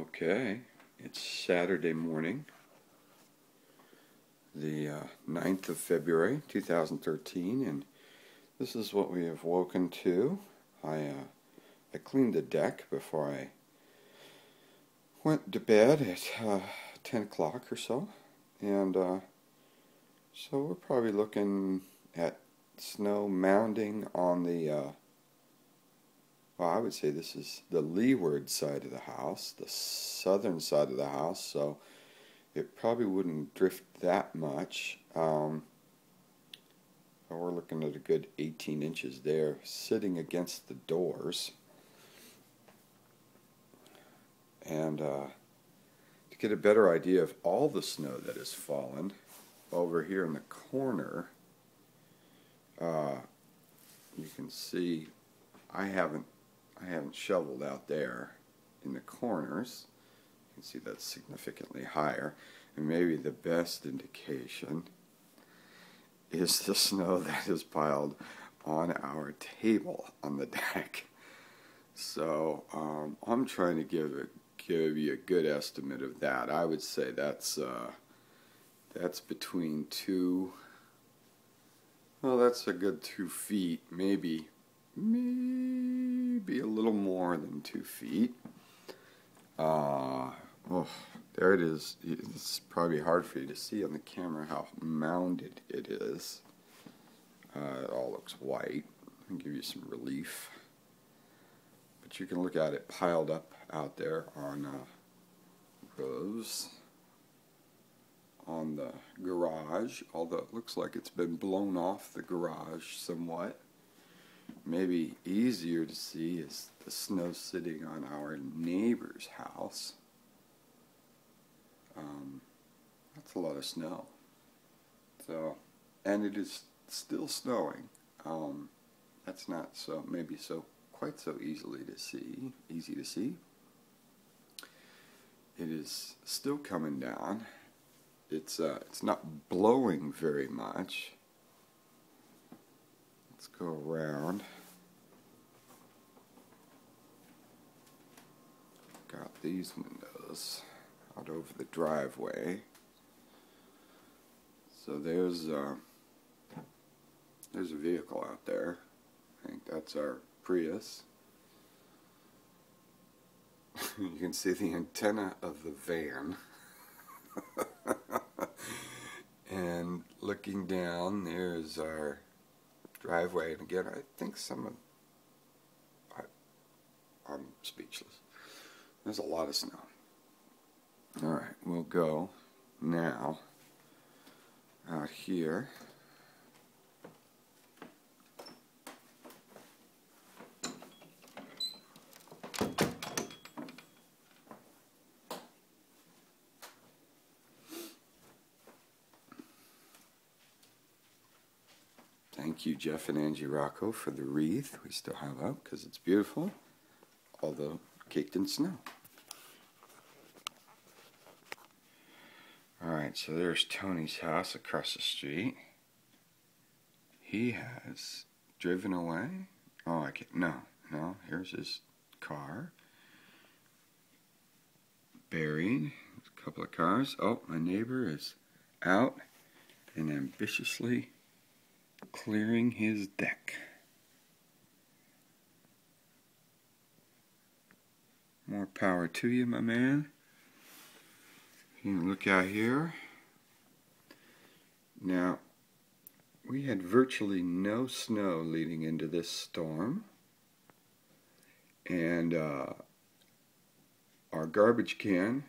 Okay, it's Saturday morning, the 9th of February 2013, and this is what we have woken to. I cleaned the deck before I went to bed at 10 o'clock or so, and so we're probably looking at snow mounding on the well, I would say this is the leeward side of the house, the southern side of the house, so it probably wouldn't drift that much. We're looking at a good 18 inches there, sitting against the doors. And to get a better idea of all the snow that has fallen, over here in the corner, you can see I haven't shoveled out there in the corners. You can see that's significantly higher, and maybe the best indication is the snow that is piled on our table on the deck. So I'm trying to give you a good estimate of that. I would say that's between that's a good 2 feet, maybe a little more than 2 feet. There it is. It's probably hard for you to see on the camera how mounded it is. It all looks white. I'll give you some relief. But you can look at it piled up out there on rows on the garage, although it looks like it's been blown off the garage somewhat. Maybe easier to see is the snow sitting on our neighbor's house. That's a lot of snow. So, and it is still snowing. That's not quite so easy to see. It is still coming down. It's not blowing very much. Let's go around. Got these windows out over the driveway. So there's a vehicle out there. I think that's our Prius. You can see the antenna of the van. And looking down, there's our driveway, and again, I think I'm speechless. There's a lot of snow. Alright, we'll go now out here. Thank you, Jeff and Angie Rocco, for the wreath we still have up because it's beautiful, although caked in snow. Alright, so there's Tony's house across the street. He has driven away. Oh, I can't. No, here's his car. Buried. There's a couple of cars. Oh, my neighbor is out and ambitiously clearing his deck. More power to you, my man. You can look out here. Now, we had virtually no snow leading into this storm, and our garbage can,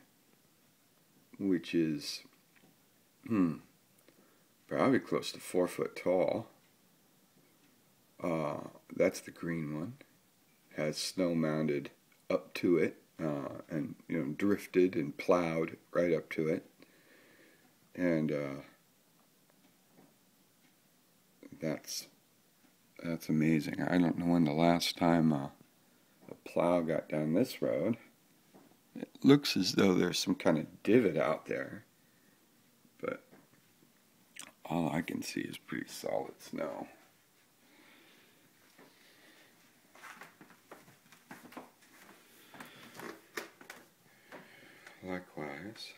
which is probably close to 4 foot tall, that's the green one, has snow mounded up to it, and drifted and plowed right up to it, and that's amazing. I don't know when the last time a plow got down this road. It looks as though there's some kind of divot out there, but all I can see is pretty solid snow. likewise,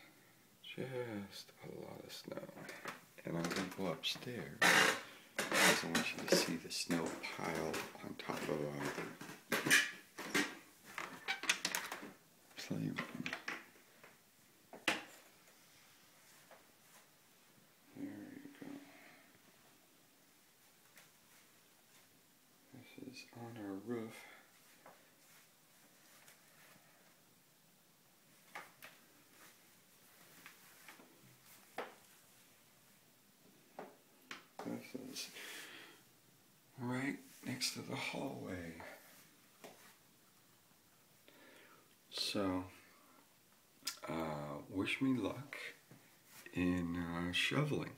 just a lot of snow. And I'm going to go upstairs because I want you to see the snow pile on top of our playroom. There you go. This is on our roof. This is right next to the hallway. So, wish me luck in shoveling.